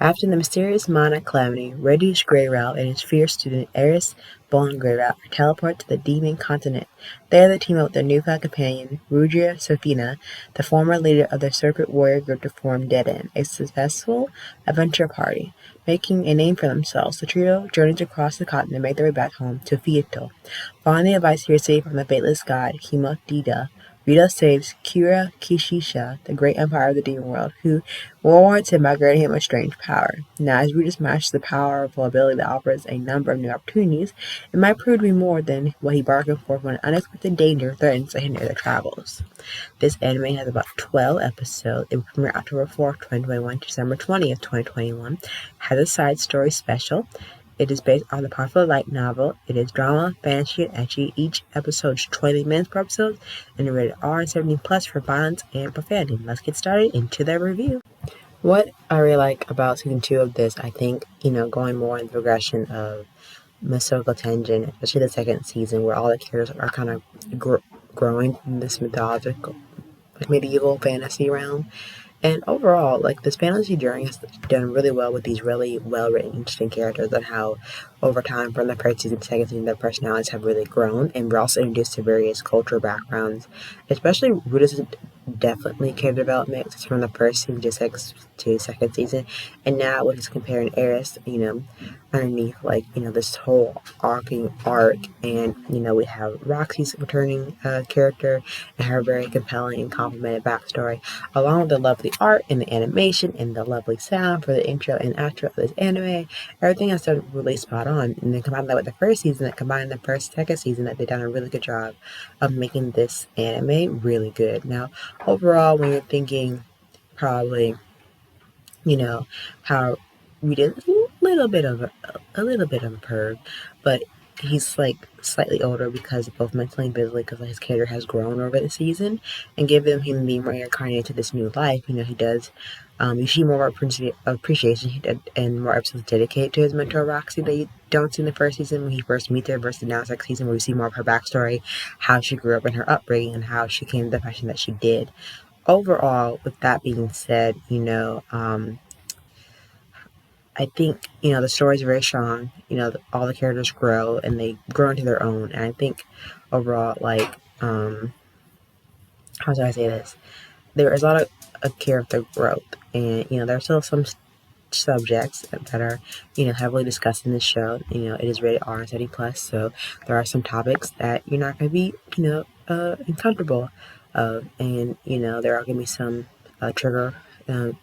After the mysterious Mana calamity, Redouche Greyrout and his fierce student Eris Bone Greyrout are teleported to the Demon Continent. There they team up with their newfound companion, Rudria Sophina, the former leader of the Serpent Warrior group to form Dead End, a successful adventure party. Making a name for themselves, the trio journeys across the continent and make their way back home to Fieto. Following the advice here saved from the fateless god, Himotida, Rita saves Kira Kishisha, the great empire of the demon world, who rewards him by granting him a strange power. Now, as Rita smashes the powerful ability that offers a number of new opportunities, it might prove to be more than what he bargained for when an unexpected danger threatens to hinder their travels. This anime has about 12 episodes. It will premiere October 4th, 2021, December 20th, 2021. Has a side story special. It is based on the popular light novel. It is drama, fantasy, and ecchi. Each episode is 20 minutes per episode, and rated R and 17+ for violence and profanity. Let's get started into the review. What I really like about season 2 of this, I think, going more in the progression of Mushoku Tensei, especially the second season, where all the characters are kind of growing in this mythological, medieval fantasy realm. And overall, this fantasy journey has done really well with these really well-written, interesting characters, and how over time, from the first season to second season, their personalities have really grown, and we're also introduced to various cultural backgrounds, especially Ruta's definitely character development from the first season to second season, and now when it's comparing Eris, underneath, this whole arc, and, we have Roxy's returning character, and her very compelling and complimented backstory, along with the lovely art and the animation and the lovely sound for the intro and outro of this anime. Everything has done really spot on, and then combine that with the first season, second season, that they've done a really good job of making this anime really good. Now, overall, when you're thinking probably, how we did a little bit of a perv, but he's slightly older because both mentally and physically, because his character has grown over the season, and given him being reincarnated to this new life, he does. You see more appreciation and more episodes dedicated to his mentor Roxy that you don't see in the first season when he first meets her, versus now second season where we see more of her backstory, how she grew up in her upbringing, and how she came to the fashion that she did. Overall, with that being said, I think, the story is very strong. All the characters grow and they grow into their own. And I think overall, how do I say this? There is a lot of character growth. And, there are still some subjects that are, heavily discussed in this show. It is rated R and 30+. So there are some topics that you're not going to be, uncomfortable of. And, there are going to be some trigger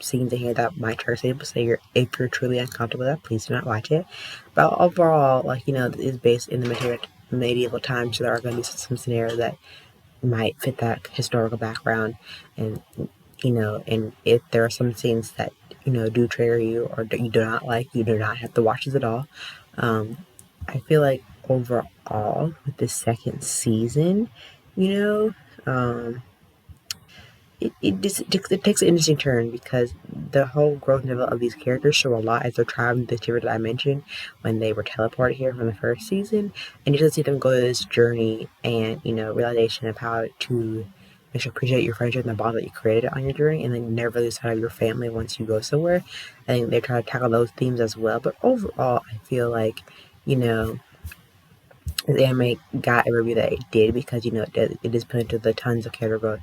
scenes in here that might trigger people. So if you're truly uncomfortable with that, please do not watch it. But overall, it is based in the medieval times, so there are going to be some scenarios that might fit that historical background, and and if there are some scenes that do trigger you or that you do not like, you do not have to watch this at all. I feel like overall with the second season, it takes an interesting turn, because the whole growth level of these characters show a lot as they're traveling the river that I mentioned when they were teleported here from the first season, and you just see them go through this journey and realization of how to make sure appreciate your friendship and the bond that you created on your journey, and then you never lose sight of your family once you go somewhere. I think they try to tackle those themes as well, but overall I feel like the anime got a review that it did, because it is put into the tons of character growth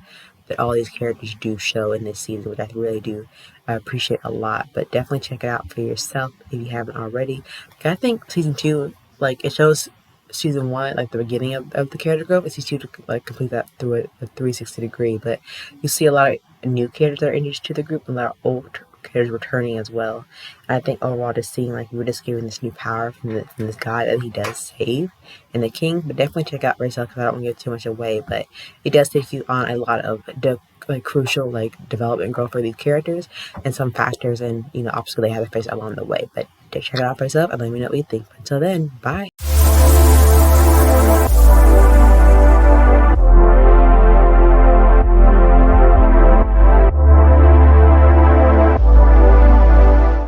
that all these characters do show in this season, which I really do appreciate a lot. But definitely check it out for yourself if you haven't already. I think season 2, it shows season 1, the beginning of the character growth, and season 2 to complete that through a 360 degree. But you see a lot of new characters that are introduced to the group, and a lot of old characters returning as well. And I think overall, just seeing we're just given this new power from this guy that he does save, and the king. But definitely check out for yourself, because I don't want to give too much away. But it does take you on a lot of crucial development growth for these characters, and some factors and obstacles they have to face along the way. But check it out for yourself and let me know what you think. Until then, bye.